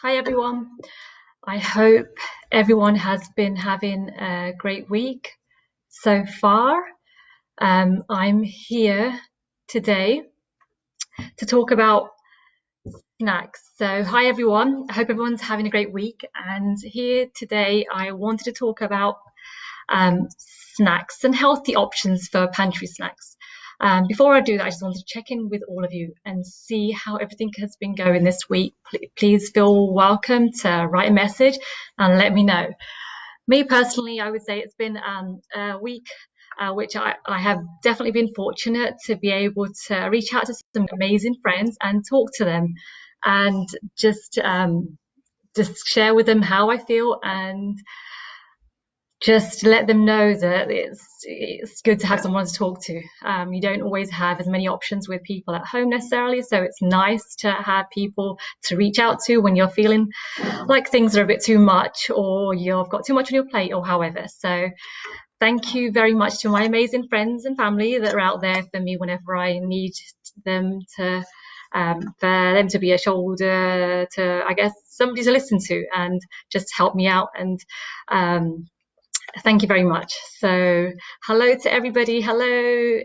Hi everyone. I hope everyone has been having a great week so far. I'm here today to talk about snacks. So, hi everyone. I hope everyone's having a great week. And here today, I wanted to talk about um, snacks and healthy options for pantry snacks. Before I do that, I just wanted to check in with all of you and see how everything has been going this week. Please feel welcome to write a message and let me know. Me personally, I would say it's been a week which I have definitely been fortunate to be able to reach out to some amazing friends and talk to them and just share with them how I feel and just let them know that it's good to have someone to talk to. You don't always have as many options with people at home necessarily, so it's nice to have people to reach out to when you're feeling like things are a bit too much or you've got too much on your plate or however. So thank you very much to my amazing friends and family that are out there for me whenever I need them to for them to be a shoulder to, I guess, somebody to listen to and just help me out. And thank you very much. So, hello to everybody. Hello,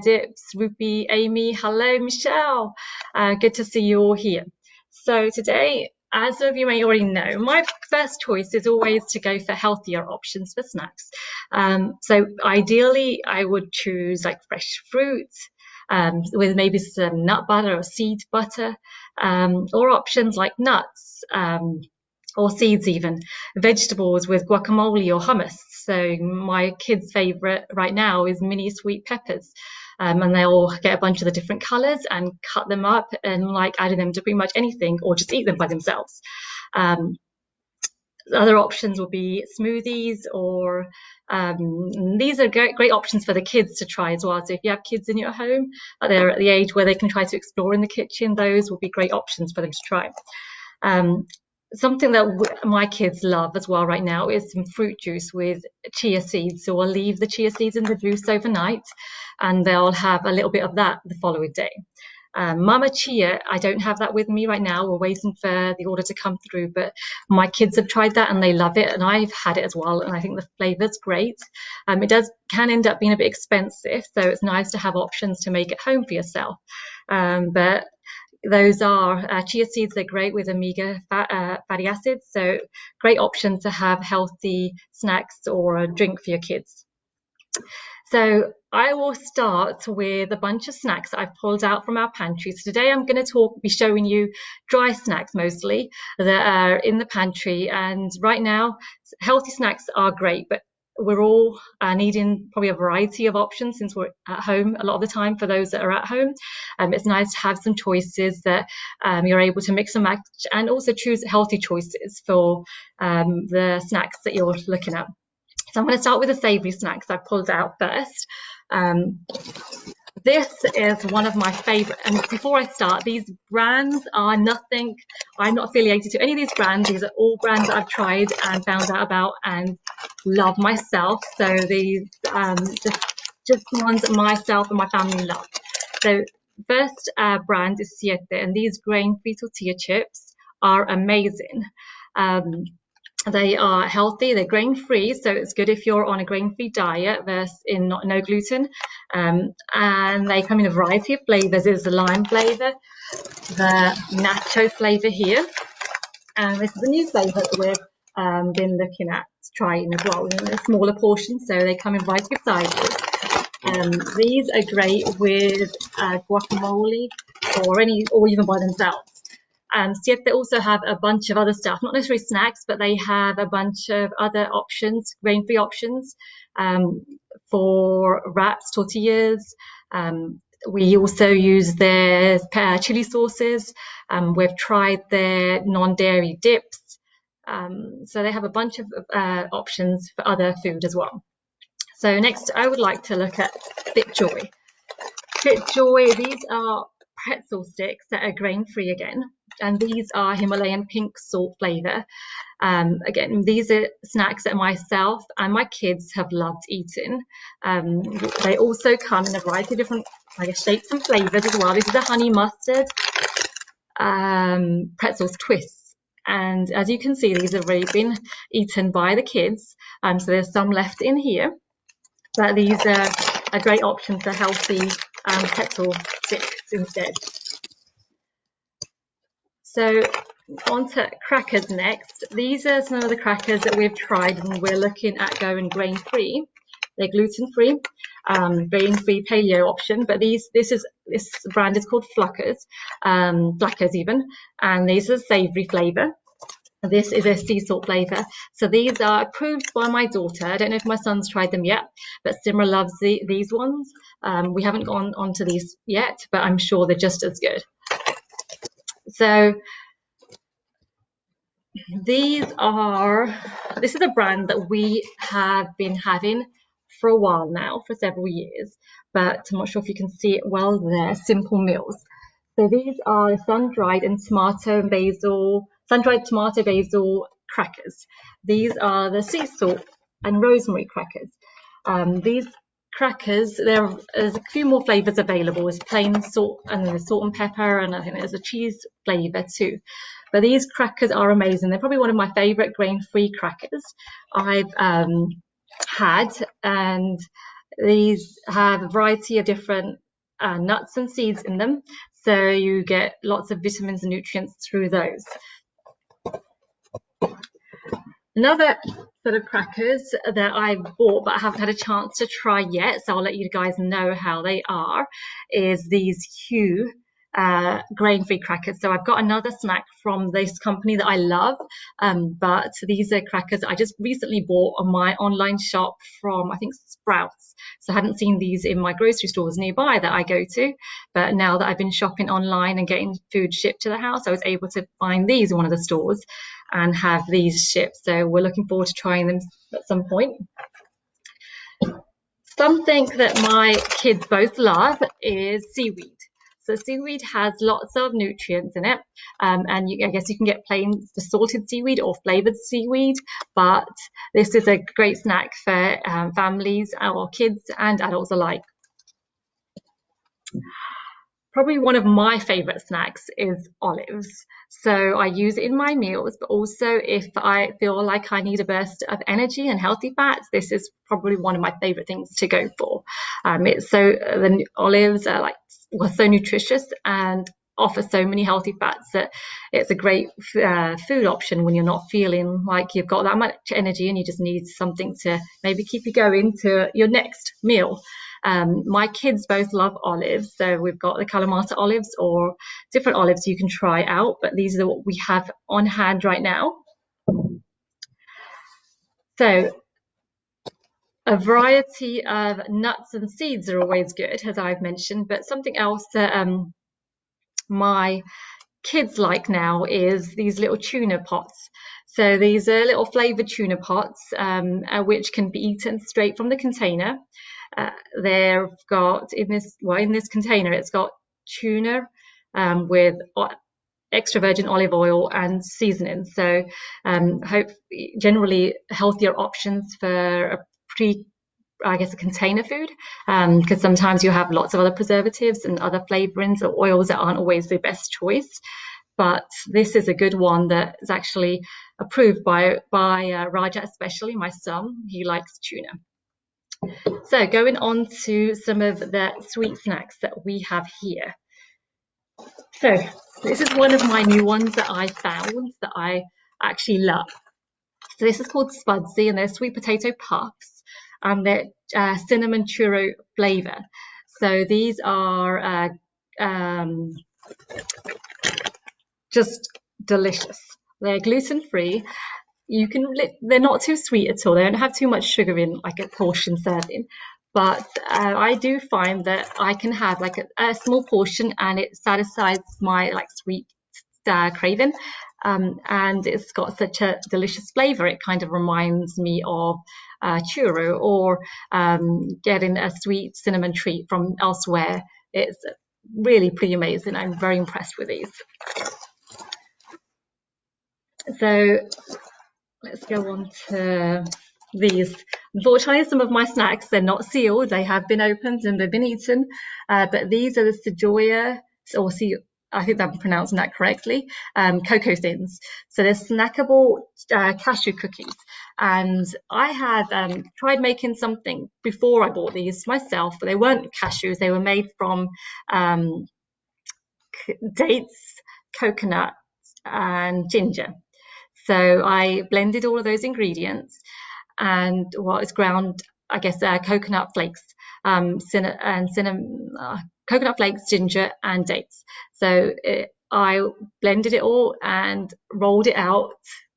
Dips, Ruby, Amy. Hello, Michelle. Good to see you all here. So, today, as some of you may already know, my first choice is always to go for healthier options for snacks. So, ideally, I would choose like fresh fruits. With maybe some nut butter or seed butter, or options like nuts, or seeds even, vegetables with guacamole or hummus. So my kids' favorite right now is mini sweet peppers. And they'll get a bunch of the different colors and cut them up and like adding them to pretty much anything or just eat them by themselves. Um, Other options will be smoothies or these are great options for the kids to try as well. So if you have kids in your home, they're at the age where they can try to explore in the kitchen, those will be great options for them to try. Um, Something that my kids love as well right now is some fruit juice with chia seeds. So I'll leave the chia seeds in the juice overnight and they'll have a little bit of that the following day. Mama Chia, I don't have that with me right now. We're waiting for the order to come through, but my kids have tried that and they love it, and I've had it as well, and I think the flavor's great. It can end up being a bit expensive, so it's nice to have options to make at home for yourself. But those are chia seeds. They're great with omega fatty acids, so great option to have healthy snacks or a drink for your kids. So I will start with a bunch of snacks that I've pulled out from our pantry. So today I'm going to be showing you dry snacks mostly that are in the pantry. And right now, healthy snacks are great, but we're all needing probably a variety of options since we're at home a lot of the time. For those that are at home, it's nice to have some choices that you're able to mix and match and also choose healthy choices for the snacks that you're looking at. So I'm going to start with the savoury snacks I pulled out first. Um, this is one of my favourite. And before I start, these brands are nothing. I'm not affiliated to any of these brands. These are all brands that I've tried and found out about and love myself. So these just ones that myself and my family love. So first brand is Siete, and these grain-free tortilla chips are amazing. They are healthy, they're grain free, so it's good if you're on a grain free diet versus in no gluten. And they come in a variety of flavors. There's the lime flavor, the nacho flavor here, and this is a new flavor that we've been looking at trying as well in a smaller portion, so they come in a variety of sizes. These are great with guacamole or even by themselves. So they also have a bunch of other stuff, not necessarily snacks, but they have a bunch of other options, grain-free options for wraps, tortillas. We also use their chili sauces. We've tried their non-dairy dips. So they have a bunch of options for other food as well. So next, I would like to look at FitJoy. FitJoy, these are pretzel sticks that are grain-free again, and these are Himalayan pink salt flavor. Again, these are snacks that myself and my kids have loved eating. They also come in a variety of different, I guess, shapes and flavors as well. This is a honey mustard pretzels twist. And as you can see, these have already been eaten by the kids. So there's some left in here. But these are a great option for healthy pretzel sticks instead. So on to crackers next. These are some of the crackers that we've tried and we're looking at going grain-free. They're gluten-free, grain-free paleo option, but this brand is called Flackers even, and these are savory flavour. This is a sea salt flavour. So these are approved by my daughter. I don't know if my son's tried them yet, but Simra loves these ones. We haven't gone onto these yet, but I'm sure they're just as good. So this is a brand that we have been having for a while now, for several years, but I'm not sure if you can see it well there. Simple Meals. So these are sun-dried tomato basil crackers. These are the sea salt and rosemary crackers. These crackers, there's a few more flavors available. There's plain salt and there's salt and pepper, and I think there's a cheese flavor too. But these crackers are amazing. They're probably one of my favorite grain-free crackers I've had, and these have a variety of different nuts and seeds in them, so you get lots of vitamins and nutrients through those. Another sort of crackers that I bought but I haven't had a chance to try yet, so I'll let you guys know how they are, is these Hu grain-free crackers. So I've got another snack from this company that I love, but these are crackers I just recently bought on my online shop from, I think, Sprouts. So I hadn't seen these in my grocery stores nearby that I go to, but now that I've been shopping online and getting food shipped to the house, I was able to find these in one of the stores and have these shipped. So we're looking forward to trying them at some point. Something that my kids both love is seaweed. So seaweed has lots of nutrients in it, and I guess you can get plain salted seaweed or flavored seaweed, but this is a great snack for families or kids and adults alike. Probably one of my favorite snacks is olives. So I use it in my meals, but also if I feel like I need a burst of energy and healthy fats, this is probably one of my favorite things to go for. The olives are so nutritious and offer so many healthy fats that it's a great food option when you're not feeling like you've got that much energy and you just need something to maybe keep you going to your next meal. My kids both love olives, so we've got the Kalamata olives or different olives you can try out, but these are what we have on hand right now. So a variety of nuts and seeds are always good, as I've mentioned, but something else that my kids like now is these little tuna pots. So these are little flavored tuna pots, which can be eaten straight from the container. They've got in this container, it's got tuna with extra virgin olive oil and seasoning. So generally healthier options for a container food, because sometimes you have lots of other preservatives and other flavorings or oils that aren't always the best choice. But this is a good one that is actually approved by Raja, especially my son. He likes tuna. So going on to some of the sweet snacks that we have here. So this is one of my new ones that I found that I actually love. So this is called Spudsy, and they're sweet potato puffs, and they're cinnamon churro flavor. So these are just delicious. They're gluten-free. They're not too sweet at all. They don't have too much sugar in like a portion serving, but I do find that I can have like a small portion and it satisfies my sweet craving, and it's got such a delicious flavor. It kind of reminds me of churro or getting a sweet cinnamon treat from elsewhere. It's really pretty amazing. I'm very impressed with these. So let's go on to these. Unfortunately, some of my snacks, they're not sealed. They have been opened and they've been eaten. But these are the Sejoya or I think I'm pronouncing that correctly, cocoa thins. So they're snackable cashew cookies. And I had tried making something before I bought these myself, but they weren't cashews. They were made from um, dates, coconut, and ginger. So I blended all of those ingredients and what is ground, I guess, coconut flakes, coconut flakes, ginger, and dates. So I blended it all and rolled it out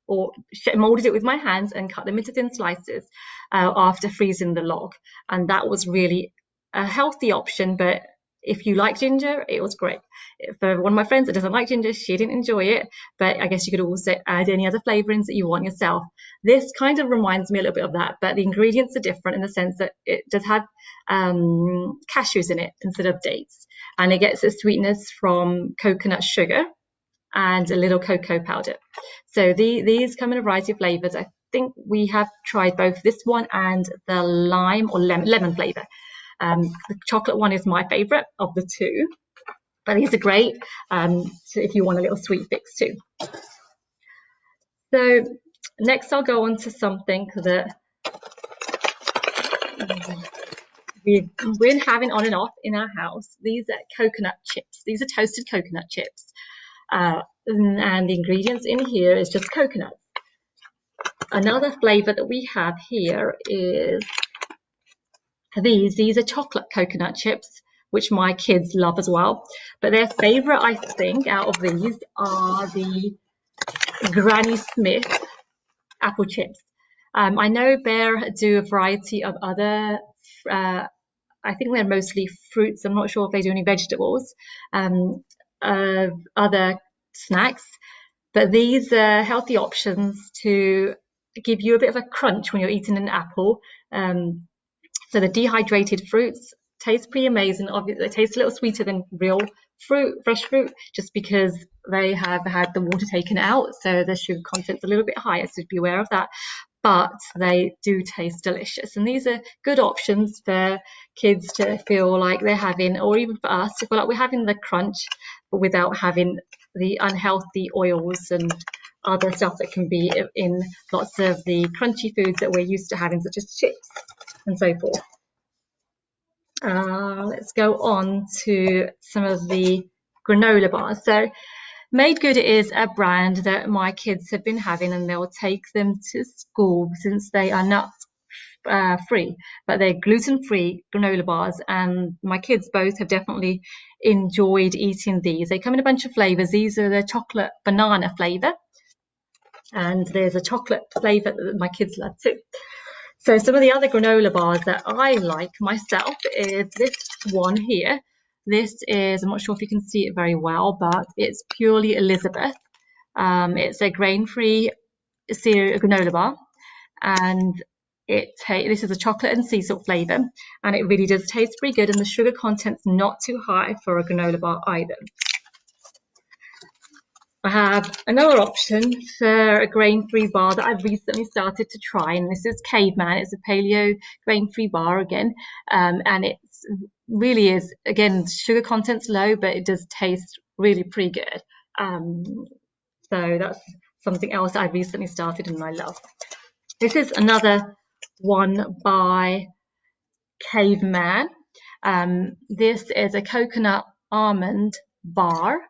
or molded it with my hands and cut them into thin slices after freezing the log. And that was really a healthy option, but if you like ginger, it was great. For one of my friends that doesn't like ginger, she didn't enjoy it, but I guess you could also add any other flavorings that you want yourself. This kind of reminds me a little bit of that, but the ingredients are different in the sense that it does have cashews in it instead of dates, and it gets its sweetness from coconut sugar and a little cocoa powder. So these come in a variety of flavors. I think we have tried both this one and the lime or lemon flavor. The chocolate one is my favorite of the two, but these are great so if you want a little sweet fix too. So next I'll go on to something that we've been having on and off in our house. These are coconut chips. These are toasted coconut chips. And the ingredients in here is just coconut. Another flavor that we have here is these are chocolate coconut chips, which my kids love as well. But their favorite, I think, out of these are the Granny Smith apple chips. I know Bear do a variety of other, I think they're mostly fruits. I'm not sure if they do any vegetables, other snacks. But these are healthy options to give you a bit of a crunch when you're eating an apple. So the dehydrated fruits taste pretty amazing. Obviously, they taste a little sweeter than real fruit, fresh fruit, just because they have had the water taken out. So the sugar content's a little bit higher, so be aware of that. But they do taste delicious. And these are good options for kids to feel like they're having, or even for us to feel like we're having the crunch, but without having the unhealthy oils and other stuff that can be in lots of the crunchy foods that we're used to having, such as chips and so forth. Let's go on to some of the granola bars. So Made Good is a brand that my kids have been having, and they'll take them to school since they are nut free, but they're gluten-free granola bars, and my kids both have definitely enjoyed eating these. They come in a bunch of flavors. These are the chocolate banana flavor, and there's a chocolate flavor that my kids love too. So some of the other granola bars that I like myself is this one here. This is, I'm not sure if you can see it very well, but it's purely Elizabeth. It's a grain-free cereal granola bar, and this is a chocolate and sea salt flavor, and it really does taste pretty good, and the sugar content's not too high for a granola bar either. I have another option for a grain-free bar that I've recently started to try, and this is Caveman. It's a paleo grain-free bar again, and it really is, again, sugar content's low, but it does taste really pretty good. So that's something else I've recently started and I love. This is another one by Caveman. This is a coconut almond bar,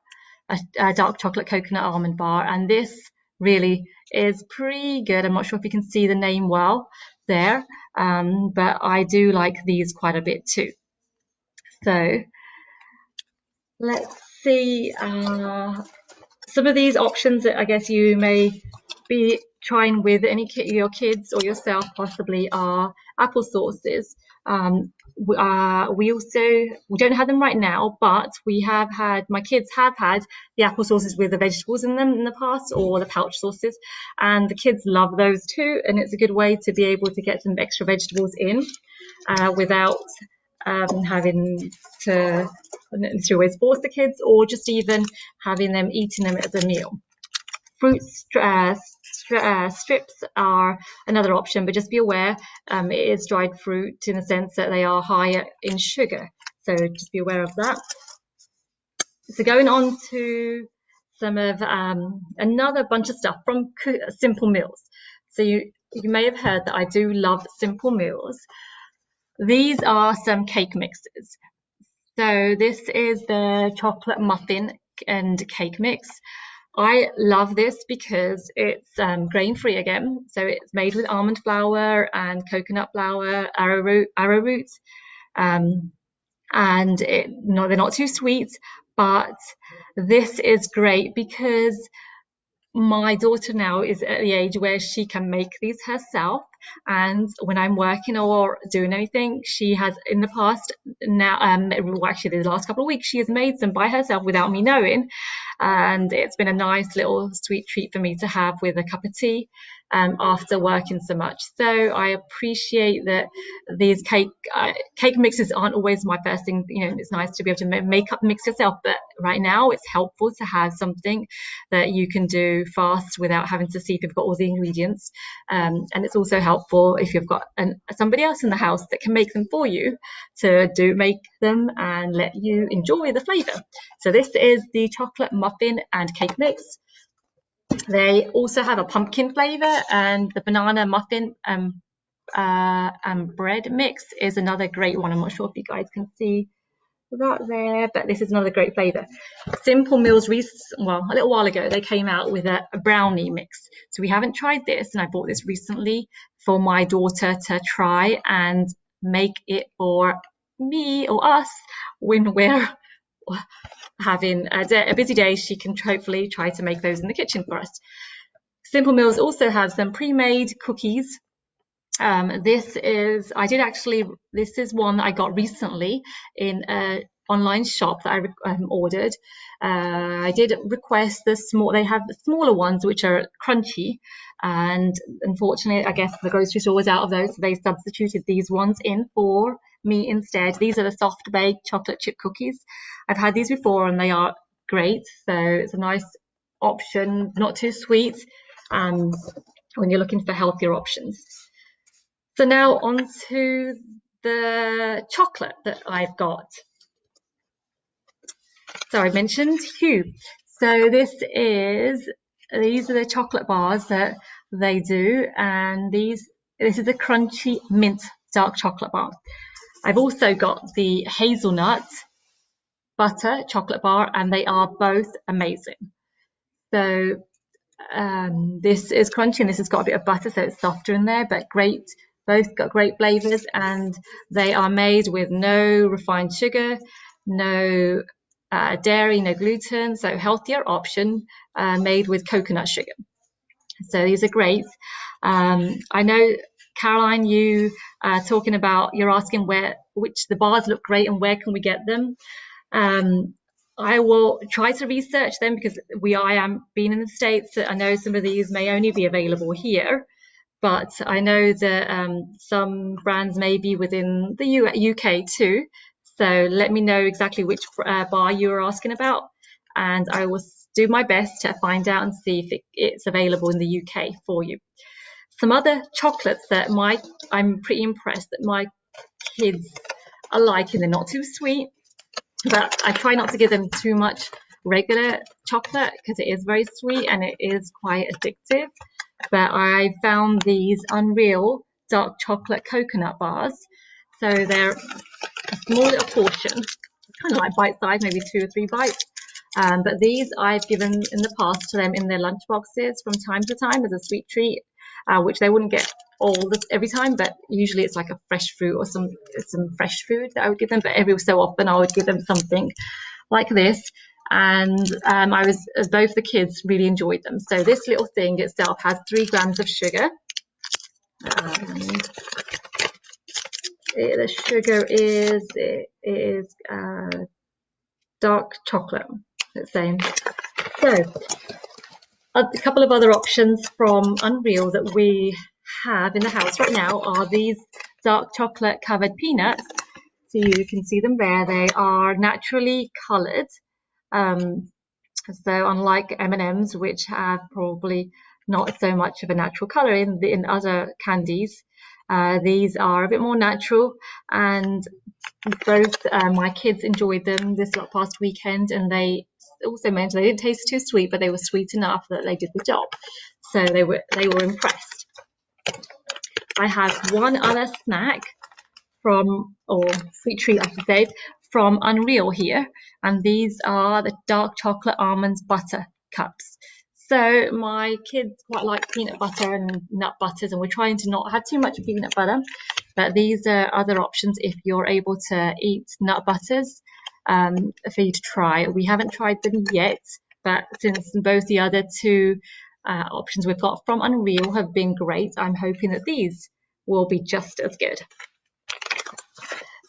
a dark chocolate coconut almond bar, and this really is pretty good. I'm not sure if you can see the name well there, but I do like these quite a bit too. So let's see some of these options that I guess you may be trying with your kids or yourself possibly are apple sauces. We don't have them right now, but my kids have had the apple sauces with the vegetables in them in the past, or the pouch sauces, and the kids love those too, and it's a good way to be able to get some extra vegetables in without having to always force the kids, or just even having them eating them as a meal. Fruit strips are another option, but just be aware it is dried fruit in the sense that they are higher in sugar. So just be aware of that. So going on to some of another bunch of stuff from Simple Meals. So you may have heard that I do love Simple Meals. These are some cake mixes. So this is the chocolate muffin and cake mix. I love this because it's grain-free again. So it's made with almond flour and coconut flour, arrowroot, um, and they're not too sweet. But this is great because my daughter now is at the age where she can make these herself. And when I'm working or doing anything, she has in the past now, well, actually, the last couple of weeks, she has made them by herself without me knowing. And it's been a nice little sweet treat for me to have with a cup of tea after working so much. So I appreciate that these cake mixes aren't always my first thing. You know, it's nice to be able to make up the mix yourself, but right now it's helpful to have something that you can do fast without having to see if you've got all the ingredients. And it's also helpful if you've got somebody else in the house that can make them for you to make them and let you enjoy the flavour. So this is the chocolate muffin and cake mix. They also have a pumpkin flavour, and the banana muffin and bread mix is another great one. I'm not sure if you guys can see that there, but this is another great flavour. Simple Meals, well, a little while ago, they came out with a brownie mix. So we haven't tried this, and I bought this recently for my daughter to try and make it for me or us when we're having a busy day. She can hopefully try to make those in the kitchen for us. Simple Meals also have some pre-made cookies. This is one that I got recently in an online shop that I ordered. I did request they have the smaller ones which are crunchy, and unfortunately I guess the grocery store was out of those, so they substituted these ones in for me instead. These are the soft baked chocolate chip cookies. I've had these before and they are great, so it's a nice option, not too sweet, when you're looking for healthier options. So now on to the chocolate that I've got. So I mentioned Hue. So these are the chocolate bars that they do, and this is a crunchy mint dark chocolate bar. I've also got the hazelnut butter chocolate bar, and they are both amazing. So this is crunchy and this has got a bit of butter, so it's softer in there, but great. Both got great flavors, and they are made with no refined sugar, no dairy, no gluten, so healthier option, made with coconut sugar. So these are great. I know, Caroline, you talking about, you're asking which the bars look great and where can we get them. I will try to research them because I am being in the States. I know some of these may only be available here, but I know that some brands may be within the UK too. So let me know exactly which bar you are asking about, and I will do my best to find out and see if it's available in the UK for you. Some other chocolates that I'm pretty impressed that my kids are liking. They're not too sweet, but I try not to give them too much regular chocolate because it is very sweet and it is quite addictive. But I found these Unreal dark chocolate coconut bars. So they're a small little portion, kind of like bite size, maybe 2 or 3 bites. But these I've given in the past to them in their lunch boxes from time to time as a sweet treat, which they wouldn't get every time, but usually it's like a fresh fruit or some fresh food that I would give them. But every so often I would give them something like this, and both the kids really enjoyed them. So this little thing itself has 3 grams of sugar. The sugar is dark chocolate, it's saying. So a couple of other options from Unreal that we have in the house right now are these dark chocolate covered peanuts. So you can see them there. They are naturally coloured. So unlike M&Ms, which have probably not so much of a natural colour in other candies, These are a bit more natural, and both my kids enjoyed them this past weekend, and they also mentioned they didn't taste too sweet, but they were sweet enough that they did the job. So they were impressed. I have one other snack from, or sweet treat I should say, from Unreal here, and these are the dark chocolate almonds butter cups. So my kids quite like peanut butter and nut butters, and we're trying to not have too much peanut butter, but these are other options if you're able to eat nut butters, for you to try. We haven't tried them yet, but since both the other two options we've got from Unreal have been great, I'm hoping that these will be just as good.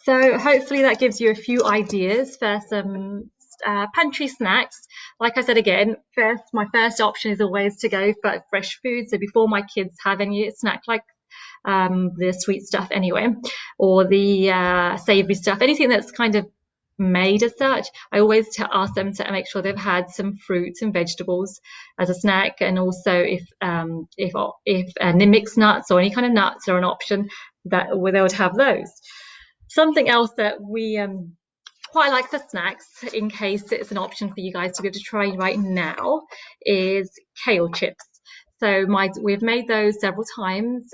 So hopefully that gives you a few ideas for some pantry snacks. Like I said again, my first option is always to go for fresh food. So before my kids have any snack like the sweet stuff anyway, or the savory stuff, anything that's kind of made as such, I always ask them to make sure they've had some fruits and vegetables as a snack, and also if mixed nuts or any kind of nuts are an option, that they would have those. Something else that we quite like for snacks, in case it's an option for you guys to be able to try right now, is kale chips. So we've made those several times,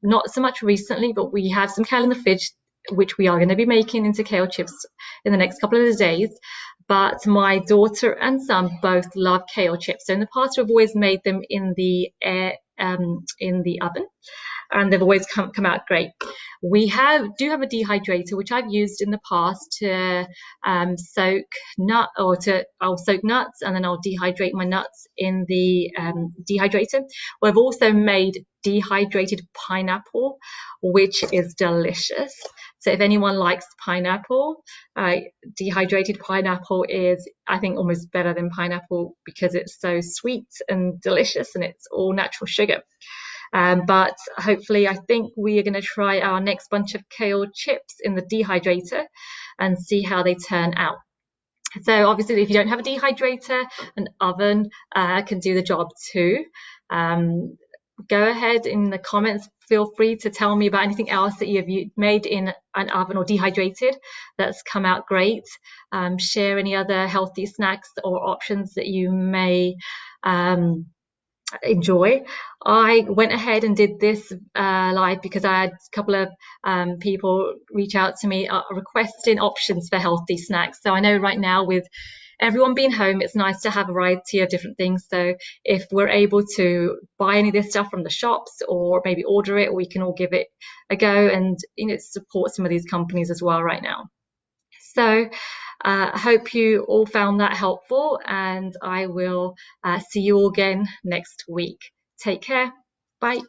not so much recently, but we have some kale in the fridge, which we are going to be making into kale chips in the next couple of days. But my daughter and son both love kale chips. So in the past, we've always made them in the oven, and they've always come out great. We do have a dehydrator, which I've used in the past to soak I'll soak nuts, and then I'll dehydrate my nuts in the dehydrator. We've also made dehydrated pineapple, which is delicious. So if anyone likes pineapple, dehydrated pineapple is, I think, almost better than pineapple because it's so sweet and delicious, and it's all natural sugar. But hopefully, I think we are going to try our next bunch of kale chips in the dehydrator and see how they turn out. So obviously, if you don't have a dehydrator, an oven can do the job too. Go ahead in the comments. Feel free to tell me about anything else that you've made in an oven or dehydrated that's come out great. Share any other healthy snacks or options that you may enjoy. I went ahead and did this live because I had a couple of people reach out to me requesting options for healthy snacks. So I know right now, with everyone being home, it's nice to have a variety of different things. So if we're able to buy any of this stuff from the shops, or maybe order it, we can all give it a go and support some of these companies as well right now. So I hope you all found that helpful, and I will see you all again next week. Take care. Bye.